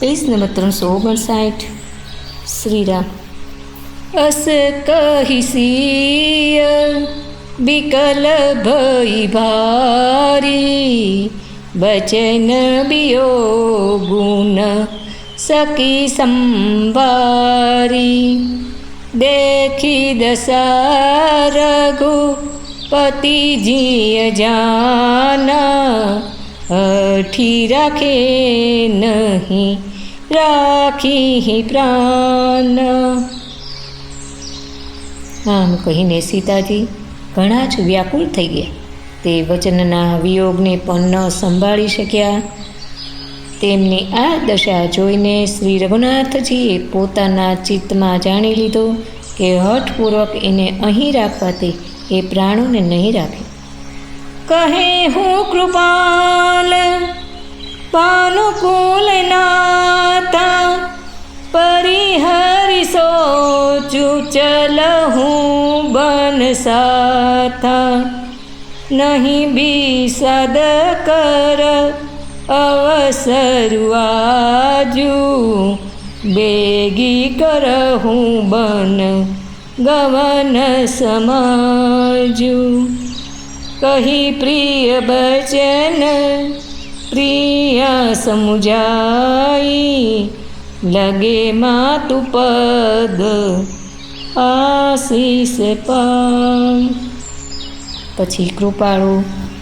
Page number 359। Shri Ram. अस कहिसीय विकल भई भारी, बचन वियोगुन सकी संभारी। देखी दशा रघुपति जिय जाना, अठी राखे नहीं राखी ही प्राण। આમ કહીને સીતાજી ઘણા જ વ્યાકુળ થઈ ગયા। તે વચનના વિયોગને પણ ન સંભાળી શક્યા। તેમની આ દશા જોઈને શ્રી રઘુનાથજીએ પોતાના ચિત્તમાં જાણી લીધો કે હઠપૂર્વક એને અહીં રાખવાથી એ પ્રાણોને નહીં રાખે। કહે હું કૃપાલ પાનુકૂલ નાથા, परिहरि सोचु चलहूँ बन साथा। नहीं बिसद कर अवसर आजू, बेगी करहूँ बन गवन समाजू। कही प्रिय बचन प्रिया समुझाई, लगे मातु पद आशीष पाई। પછી કૃપાળુ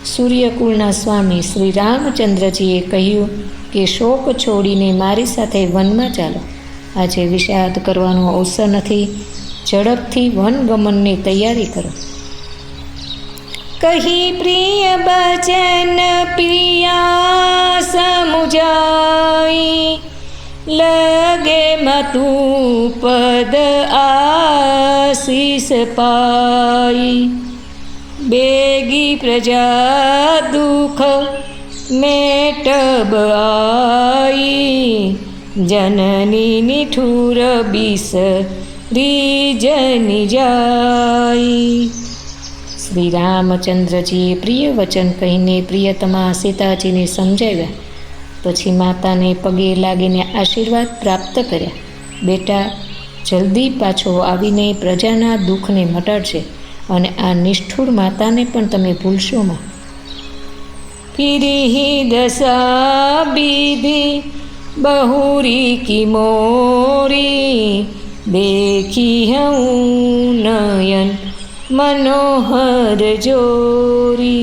સૂર્યકુળના સ્વામી શ્રી રામચંદ્રજીએ કહ્યું કે શોક છોડીને મારી સાથે વનમાં ચાલો। આજે વિષાદ કરવાનો અવસર નથી, ઝડપથી વનગમનની તૈયારી કરો। કહી પ્રિય બચન પ્રિયા સમુજાઈ, लगे मतु पद आशीष पाई। बेगी प्रजा दुख मेटब आई, जननी निठुर बिसरी जनि जाई। श्री रामचंद्रजीए प्रिय वचन कहीने प्रियतमा सीताजीने समझाव्या। પછી માતાને પગે લાગીને આશીર્વાદ પ્રાપ્ત કર્યા। બેટા, જલ્દી પાછો આવીને પ્રજાના દુઃખને મટાડશે અને આ નિષ્ઠુર માતાને પણ તમે ભૂલશો માં। ફિરી દશા બીધી बहुरी की मोरी, देखी हूँ नयन मनोहर जोरी।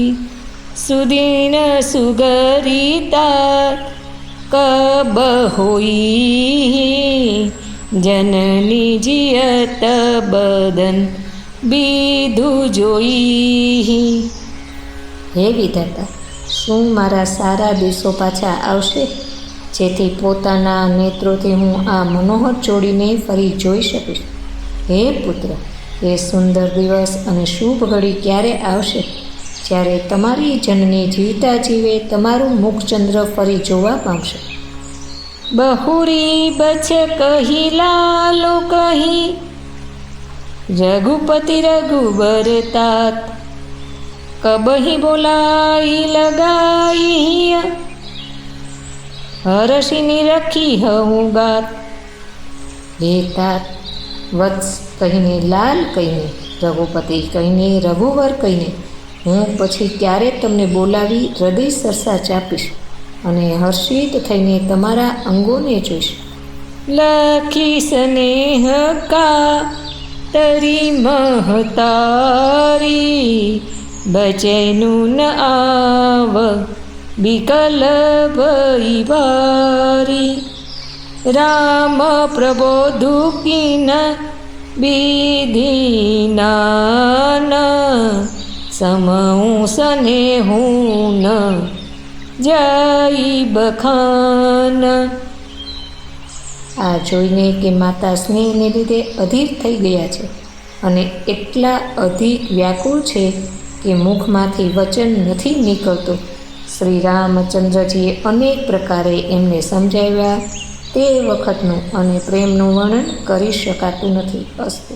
सुदीन सुगरिता कब होई, जननी जियत बदन बीधु जोई। हे विधाता, શું મારા સારા દિવસો પાછા આવશે, જેથી પોતાના નેત્રોથી હું આ મનોહર જોડીને ફરી જોઈ શકીશ। હે પુત્ર, એ સુંદર દિવસ અને શુભ ઘડી ક્યારે આવશે જ્યારે તમારી જનની જીવતા જીવે તમારું મુખચંદ્ર ફરી જોવા પામશે। बहुरी बछ कही लालो कही, रघुपति रघुबर तात। कबही बोलाई लगाई, हर्षिनी रखी हूँ गात। हे तात, वत्स कहीने लाल कहीने, रघुपति कहीने रघुवर कहीने હું પછી ત્યારે તમને બોલાવી હૃદય સરસા ચાપીશ અને હર્ષિત થઈને તમારા અંગોને જોઈશ। લખી સ્નેહ કા તરી મહતારી, બચેનું ન આવ વિકલ ભઈ ભારી। રામ પ્રબોધુ કિન વિધિનાન, समूँ सने हूँ न जाई बखान। आ जोईने के माता स्नेहने लीधे अधीर थई गया छे अने एटला अधिक व्याकुल छे के मुखमांथी वचन नथी निकळतो। श्री रामचंद्रजीए अनेक प्रकारे एमने समजाव्या। ते वखतनुं अने प्रेमनुं वर्णन करी शकातुं नथी। अस्तु।